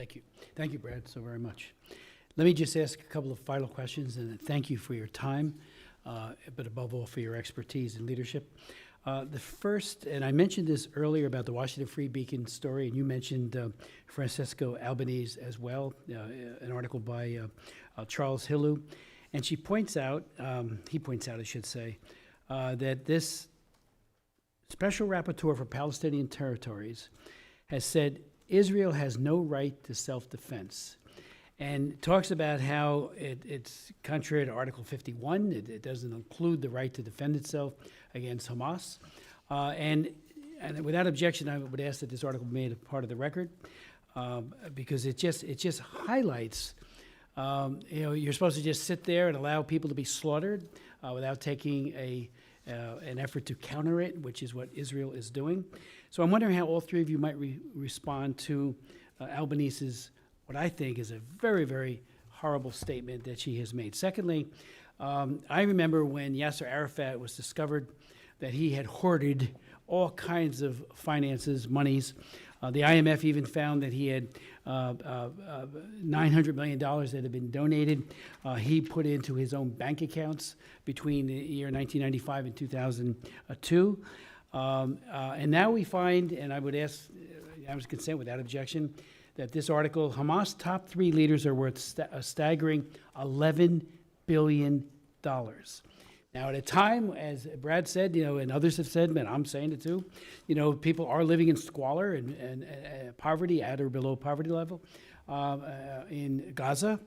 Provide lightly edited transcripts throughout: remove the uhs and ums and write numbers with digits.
Thank you. Thank you, Brad, so very much. Let me just ask a couple of final questions, and thank you for your time, but above all, for your expertise and leadership. The first, and I mentioned this earlier about the Washington Free Beacon story, and you mentioned Francesco Albanese as well, an article by Charles Hillu. And he points out, I should say, that this Special Rapporteur for Palestinian Territories has said Israel has no right to self-defense, and talks about how it's contrary to Article 51. It doesn't include the right to defend itself against Hamas. And without objection, I would ask that this article be made a part of the record, because it just highlights, you're supposed to just sit there and allow people to be slaughtered without taking an effort to counter it, which is what Israel is doing. So I'm wondering how all three of you might respond to Albanese's, what I think is a very, very horrible statement that she has made. Secondly, I remember when Yasser Arafat was discovered that he had hoarded all kinds of finances, monies. The IMF even found that he had $900 million that had been donated. He put into his own bank accounts between the year 1995 and 2002. And now we find, and I would ask, I was consent without objection, that this article, Hamas' top 3 leaders are worth a staggering $11 billion. Now, at a time, as Brad said, and others have said, and I'm saying it too, people are living in squalor and poverty at or below poverty level in Gaza.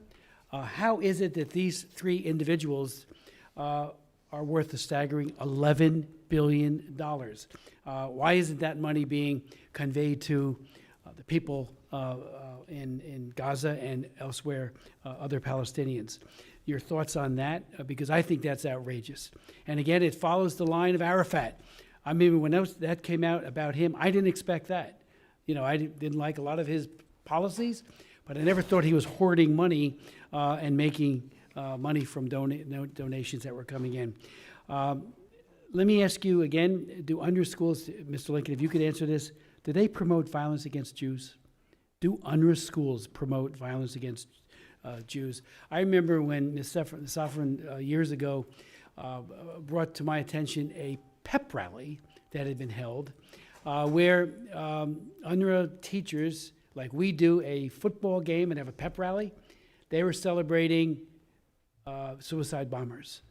How is it that these 3 individuals are worth a staggering $11 billion? Why isn't that money being conveyed to the people in Gaza and elsewhere, other Palestinians? Your thoughts on that? Because I think that's outrageous. And again, it follows the line of Arafat. I mean, when that came out about him, I didn't expect that. I didn't like a lot of his policies, but I never thought he was hoarding money and making money from donations that were coming in. Let me ask you again, do UNRWA schools, Mr. Lincoln, if you could answer this, do they promote violence against Jews? Do UNRWA schools promote violence against Jews? I remember when Ms. Safran years ago brought to my attention a pep rally that had been held where UNRWA teachers, like we do a football game and have a pep rally, they were celebrating suicide bombers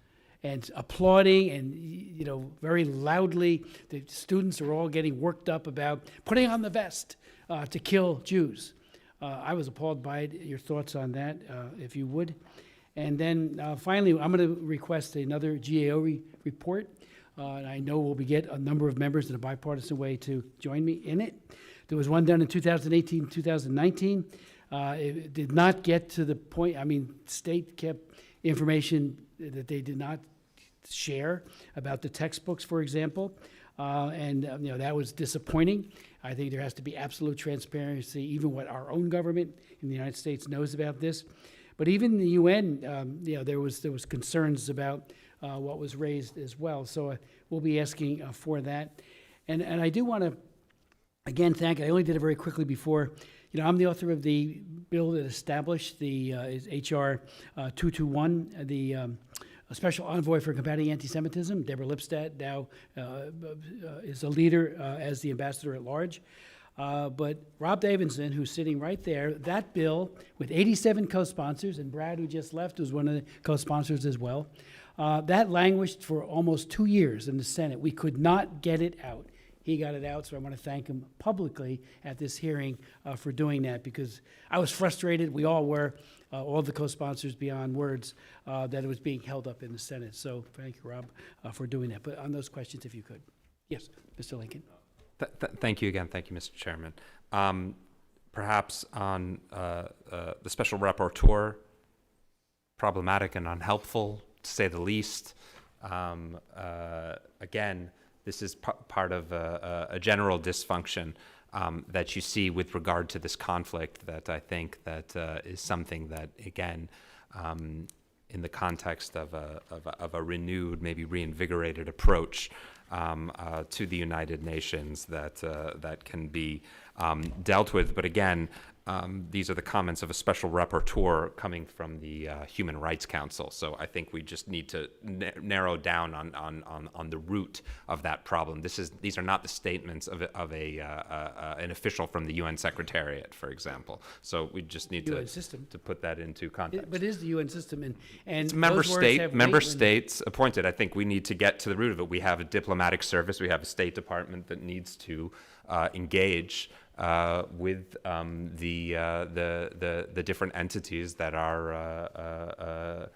and applauding, and very loudly. The students are all getting worked up about putting on the vest to kill Jews. I was appalled by it. Your thoughts on that, if you would. And then finally, I'm going to request another GAO report. And I know we'll get a number of members in a bipartisan way to join me in it. There was one done in 2018, 2019. It did not get to the point. State kept information that they did not share about the textbooks, for example. And that was disappointing. I think there has to be absolute transparency, even what our own government in the United States knows about this. But even in the UN, there was concerns about what was raised as well. So we'll be asking for that. And I do want to, again, thank, I only did it very quickly before. I'm the author of the bill that established the H.R. 221, the Special Envoy for Combating Anti-Semitism. Deborah Lipstadt now is a leader as the ambassador at large. But Rob Davidson, who's sitting right there, that bill with 87 co-sponsors, and Brad, who just left, was one of the co-sponsors as well, that languished for almost 2 years in the Senate. We could not get it out. He got it out, so I want to thank him publicly at this hearing for doing that, because I was frustrated. We all were, all the co-sponsors beyond words, that it was being held up in the Senate. So thank you, Rob, for doing that. But on those questions, if you could. Yes, Mr. Lincoln. Thank you again. Thank you, Mr. Chairman. Perhaps on the Special Rapporteur, problematic and unhelpful, to say the least. Again, this is part of a general dysfunction that you see with regard to this conflict that I think that is something that, again, in the context of a renewed, maybe reinvigorated approach to the United Nations that can be dealt with. But again, these are the comments of a special rapporteur coming from the Human Rights Council. So I think we just need to narrow down on the root of that problem. These are not the statements of an official from the UN Secretariat, for example. So we just need to put that into context. But it is the UN system, and it's member states appointed. I think we need to get to the root of it. We have a diplomatic service. We have a State Department that needs to engage with the different entities that are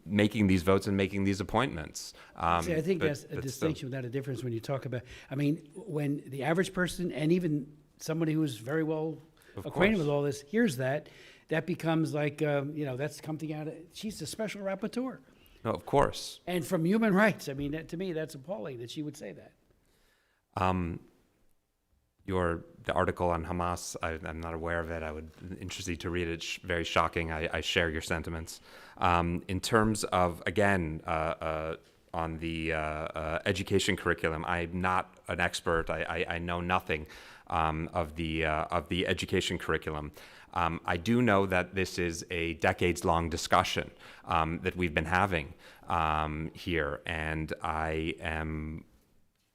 making these votes and making these appointments. See, I think that's a distinction without a difference when you talk about, I mean, when the average person and even somebody who's very well acquainted with all this hears that becomes like, that's coming out of, she's the special rapporteur. No, of course. And from human rights, I mean, to me, that's appalling that she would say that. The article on Hamas, I'm not aware of it. I would interested to read it. It's very shocking. I share your sentiments. In terms of, again, on the education curriculum, I'm not an expert. I know nothing of the education curriculum. I do know that this is a decades-long discussion that we've been having here, and I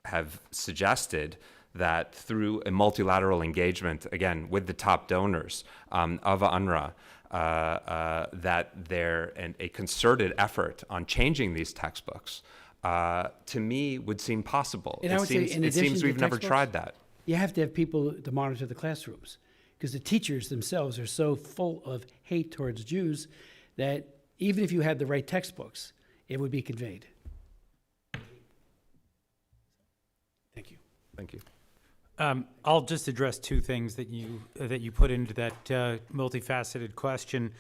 have suggested that through a multilateral engagement, again, with the top donors of UNRWA, that a concerted effort on changing these textbooks, to me, would seem possible. It seems we've never tried that. You have to have people to monitor the classrooms, because the teachers themselves are so full of hate towards Jews that even if you had the right textbooks, it would be conveyed. Thank you. Thank you. I'll just address two things that you put into that multifaceted question.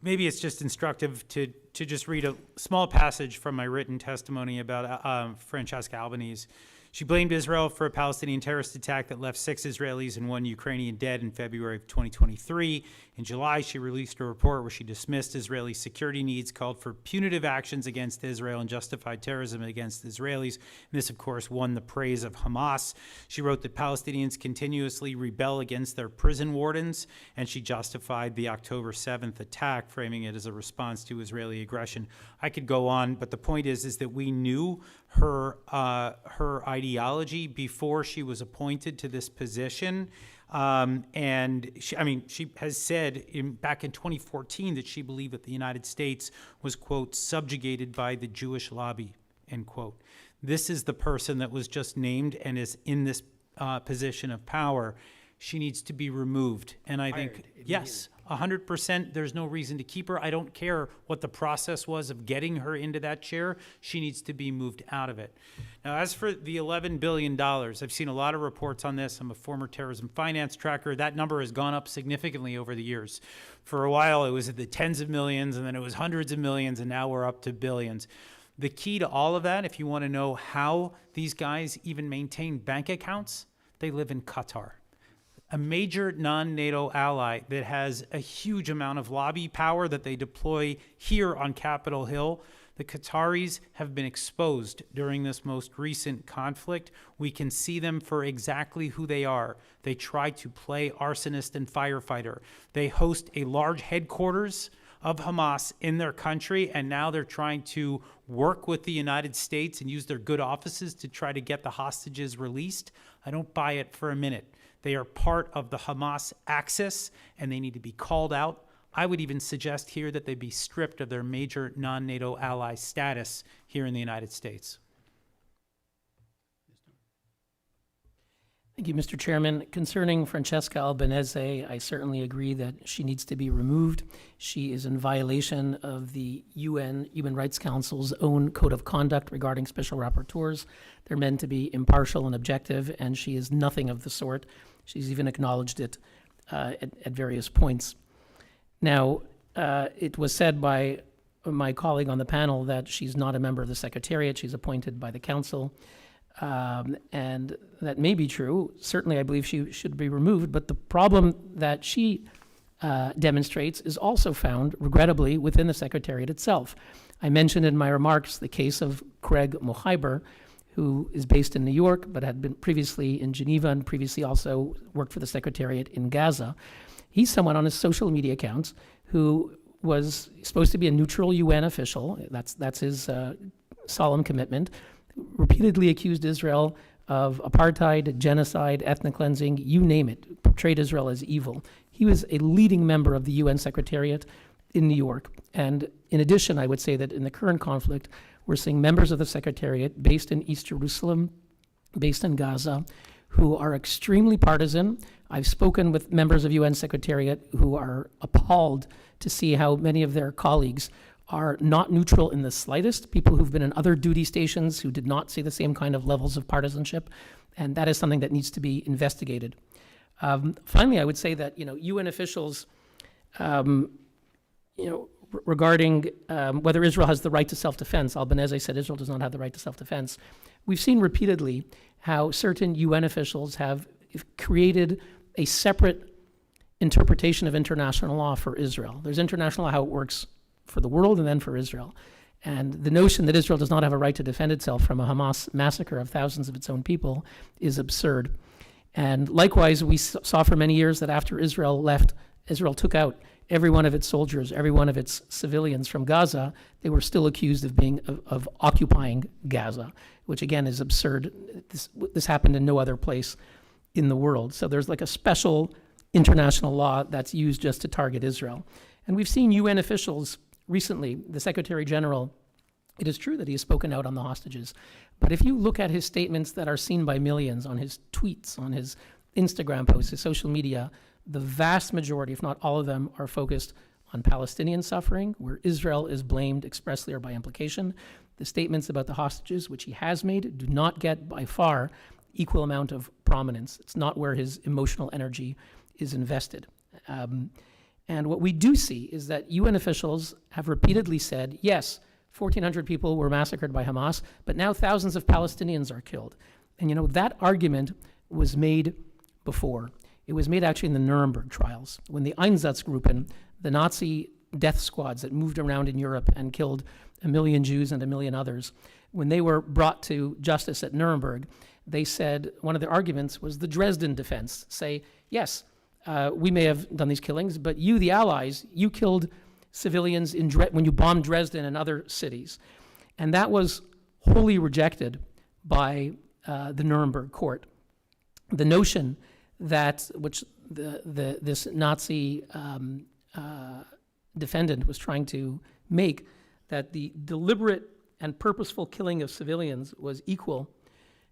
Maybe it's just instructive to just read a small passage from my written testimony about Francesca Albanese. She blamed Israel for a Palestinian terrorist attack that left 6 Israelis and 1 Ukrainian dead in February of 2023. In July, she released a report where she dismissed Israeli security needs, called for punitive actions against Israel, and justified terrorism against Israelis. And this, of course, won the praise of Hamas. She wrote that Palestinians continuously rebel against their prison wardens, and she justified the October 7th attack, framing it as a response to Israeli aggression. I could go on, but the point is that we knew her ideology before she was appointed to this position. And she has said back in 2014 that she believed that the United States was, quote, subjugated by the Jewish lobby, end quote. This is the person that was just named and is in this position of power. She needs to be removed. And I think, yes, 100%, there's no reason to keep her. I don't care what the process was of getting her into that chair. She needs to be moved out of it. Now, as for the $11 billion, I've seen a lot of reports on this. I'm a former terrorism finance tracker. That number has gone up significantly over the years. For a while, it was at the tens of millions, and then it was hundreds of millions, and now we're up to billions. The key to all of that, if you want to know how these guys even maintain bank accounts, they live in Qatar, a major non-NATO ally that has a huge amount of lobby power that they deploy here on Capitol Hill. The Qataris have been exposed during this most recent conflict. We can see them for exactly who they are. They try to play arsonist and firefighter. They host a large headquarters of Hamas in their country, and now they're trying to work with the United States and use their good offices to try to get the hostages released. I don't buy it for a minute. They are part of the Hamas axis, and they need to be called out. I would even suggest here that they be stripped of their major non-NATO ally status here in the United States. Thank you, Mr. Chairman. Concerning Francesca Albanese, I certainly agree that she needs to be removed. She is in violation of the UN Human Rights Council's own code of conduct regarding special rapporteurs. They're meant to be impartial and objective, and she is nothing of the sort. She's even acknowledged it at various points. Now, it was said by my colleague on the panel that she's not a member of the Secretariat. She's appointed by the Council. And that may be true. Certainly, I believe she should be removed. But the problem that she demonstrates is also found, regrettably, within the Secretariat itself. I mentioned in my remarks the case of Craig Mohiber, who is based in New York, but had been previously in Geneva and previously also worked for the Secretariat in Gaza. He's someone on his social media accounts who was supposed to be a neutral UN official. That's his solemn commitment. Repeatedly accused Israel of apartheid, genocide, ethnic cleansing, you name it, portrayed Israel as evil. He was a leading member of the UN Secretariat in New York. And in addition, I would say that in the current conflict, we're seeing members of the Secretariat based in East Jerusalem, based in Gaza, who are extremely partisan. I've spoken with members of UN Secretariat who are appalled to see how many of their colleagues are not neutral in the slightest, people who've been in other duty stations who did not see the same kind of levels of partisanship, and that is something that needs to be investigated. Finally, I would say that, UN officials, regarding whether Israel has the right to self-defense, Albanese said Israel does not have the right to self-defense. We've seen repeatedly how certain UN officials have created a separate interpretation of international law for Israel. There's international law, how it works for the world and then for Israel. And the notion that Israel does not have a right to defend itself from a Hamas massacre of thousands of its own people is absurd. And likewise, we saw for many years that after Israel left, Israel took out every one of its soldiers, every one of its civilians from Gaza. They were still accused of occupying Gaza, which again is absurd. This happened in no other place in the world. So there's like a special international law that's used just to target Israel. And we've seen UN officials recently, the Secretary General, it is true that he has spoken out on the hostages, but if you look at his statements that are seen by millions, on his tweets, on his Instagram posts, his social media, the vast majority, if not all of them, are focused on Palestinian suffering, where Israel is blamed expressly or by implication. The statements about the hostages, which he has made, do not get by far equal amount of prominence. It's not where his emotional energy is invested. And what we do see is that UN officials have repeatedly said, yes, 1,400 people were massacred by Hamas, but now thousands of Palestinians are killed. And that argument was made before. It was made actually in the Nuremberg trials, when the Einsatzgruppen, the Nazi death squads that moved around in Europe and killed 1 million Jews and 1 million others, when they were brought to justice at Nuremberg, they said one of their arguments was the Dresden defense. Say, yes, we may have done these killings, but you, the Allies, you killed civilians when you bombed Dresden and other cities. And that was wholly rejected by the Nuremberg court. The notion that, which this Nazi defendant was trying to make, that the deliberate and purposeful killing of civilians was equal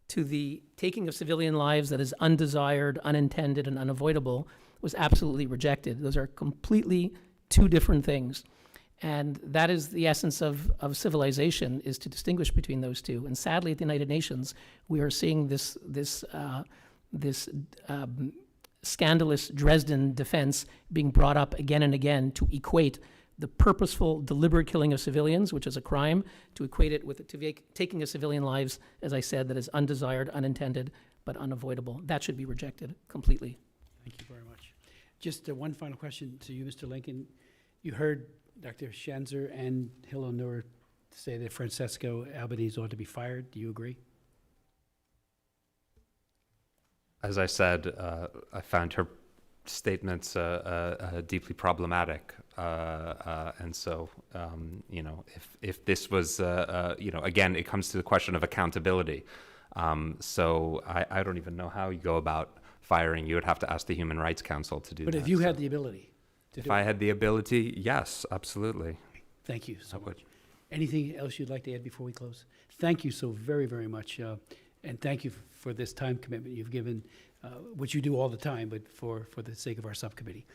to the taking of civilian lives that is undesired, unintended, and unavoidable, was absolutely rejected. Those are completely two different things. And that is the essence of civilization, is to distinguish between those two. And sadly, at the United Nations, we are seeing this scandalous Dresden defense being brought up again and again to equate the purposeful, deliberate killing of civilians, which is a crime, to equate it with taking of civilian lives, as I said, that is undesired, unintended, but unavoidable. That should be rejected completely. Thank you very much. Just one final question to you, Mr. Lincoln. You heard Dr. Schanzer and Hillel Nur say that Francesco Albanese ought to be fired. Do you agree? As I said, I found her statements deeply problematic, and so if this was again, it comes to the question of accountability. So I don't even know how you go about firing. You would have to ask the Human Rights Council to do that. But if you had the ability to do if I had the ability, yes, absolutely. Thank you so I would. much. Anything else you'd like to add before we close? Thank you so very, very much. And thank you for this time commitment you've given, which you do all the time, but for the sake of our subcommittee.